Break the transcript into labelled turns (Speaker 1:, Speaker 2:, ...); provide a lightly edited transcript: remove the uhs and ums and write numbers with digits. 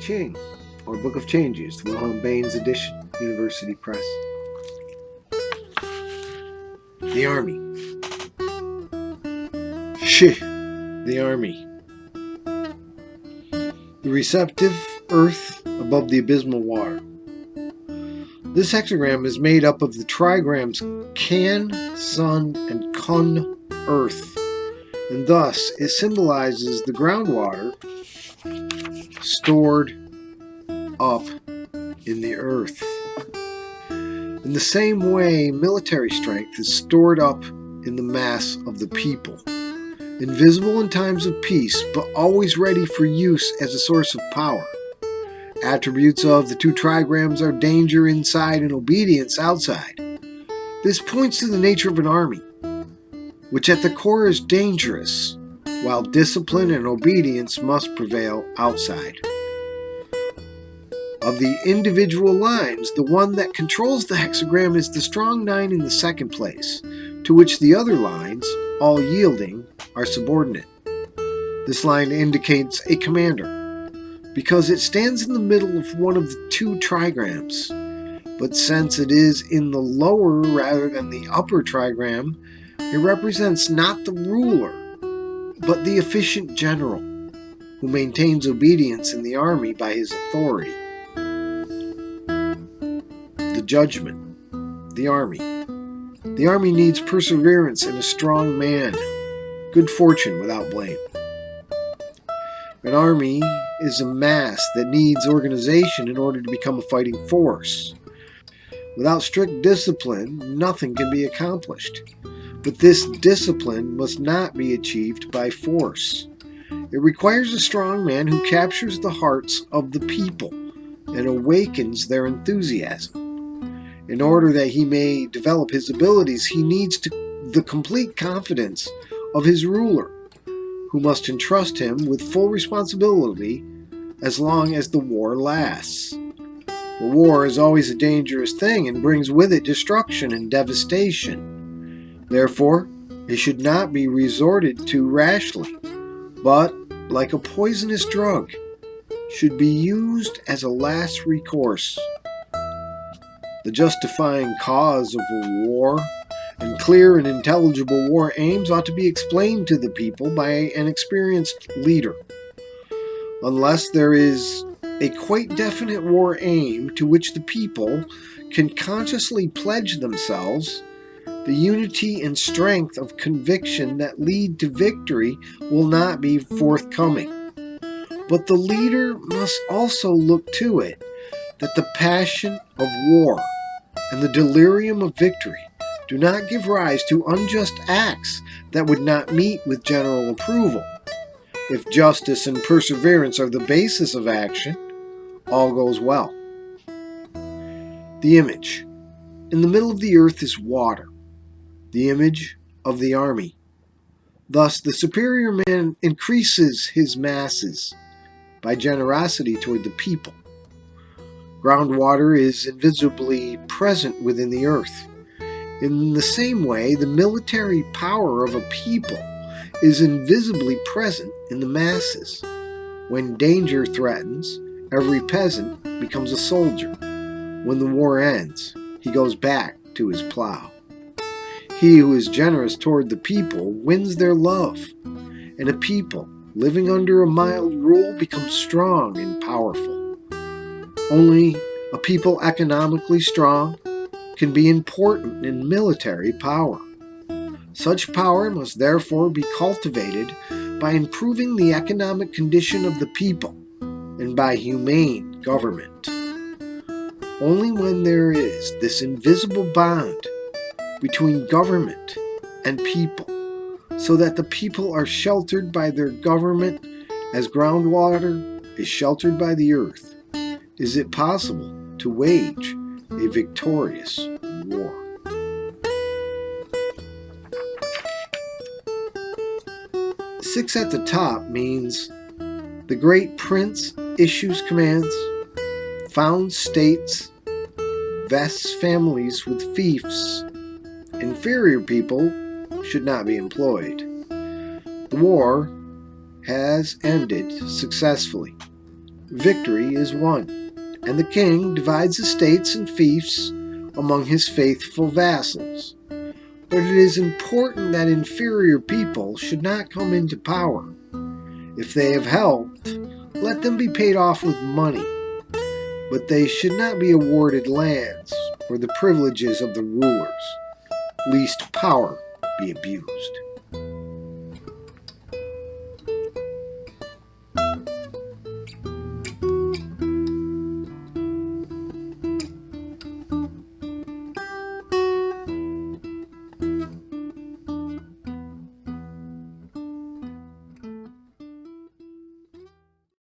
Speaker 1: I-Ching, or Book of Changes, Wilhelm Baines edition, University Press. The Army. The Army. The receptive earth above the abysmal water. This hexagram is made up of the trigrams Can, Sun, and Kun, Earth, and thus it symbolizes the groundwater stored up in the earth. In the same way, military strength is stored up in the mass of the people, invisible in times of peace, but always ready for use as a source of power. Attributes of the two trigrams are danger inside and obedience outside. This points to the nature of an army, which at the core is dangerous, while discipline and obedience must prevail outside. Of the individual lines, the one that controls the hexagram is the strong 9 in the second place, to which the other lines, all yielding, are subordinate. This line indicates a commander, because it stands in the middle of one of the two trigrams. But since it is in the lower rather than the upper trigram, it represents not the ruler, but the efficient general, who maintains obedience in the army by his authority. The judgment. The army. The army needs perseverance and a strong man, good fortune without blame. An army is a mass that needs organization in order to become a fighting force. Without strict discipline, nothing can be accomplished. But this discipline must not be achieved by force. It requires a strong man who captures the hearts of the people and awakens their enthusiasm. In order that he may develop his abilities, he needs the complete confidence of his ruler, who must entrust him with full responsibility as long as the war lasts. The war is always a dangerous thing and brings with it destruction and devastation. Therefore, it should not be resorted to rashly, but, like a poisonous drug, should be used as a last recourse. The justifying cause of a war and clear and intelligible war aims ought to be explained to the people by an experienced leader. Unless there is a quite definite war aim to which the people can consciously pledge themselves, the unity and strength of conviction that lead to victory will not be forthcoming. But the leader must also look to it that the passion of war and the delirium of victory do not give rise to unjust acts that would not meet with general approval. If justice and perseverance are the basis of action, all goes well. The image. In the middle of the earth is water, the image of the army. Thus, the superior man increases his masses by generosity toward the people. Groundwater is invisibly present within the earth. In the same way, the military power of a people is invisibly present in the masses. When danger threatens, every peasant becomes a soldier. When the war ends, he goes back to his plow. He who is generous toward the people wins their love, and a people living under a mild rule becomes strong and powerful. Only a people economically strong can be important in military power. Such power must therefore be cultivated by improving the economic condition of the people and by humane government. Only when there is this invisible bond between government and people, so that the people are sheltered by their government as groundwater is sheltered by the earth, is it possible to wage a victorious war. Six at the top means the great prince issues commands, founds states, vests families with fiefs. Inferior people should not be employed. The war has ended successfully. victory is won, and the king divides estates and fiefs among his faithful vassals. But it is important that inferior people should not come into power. If they have helped, let them be paid off with money, but they should not be awarded lands or the privileges of the rulers, lest power be abused.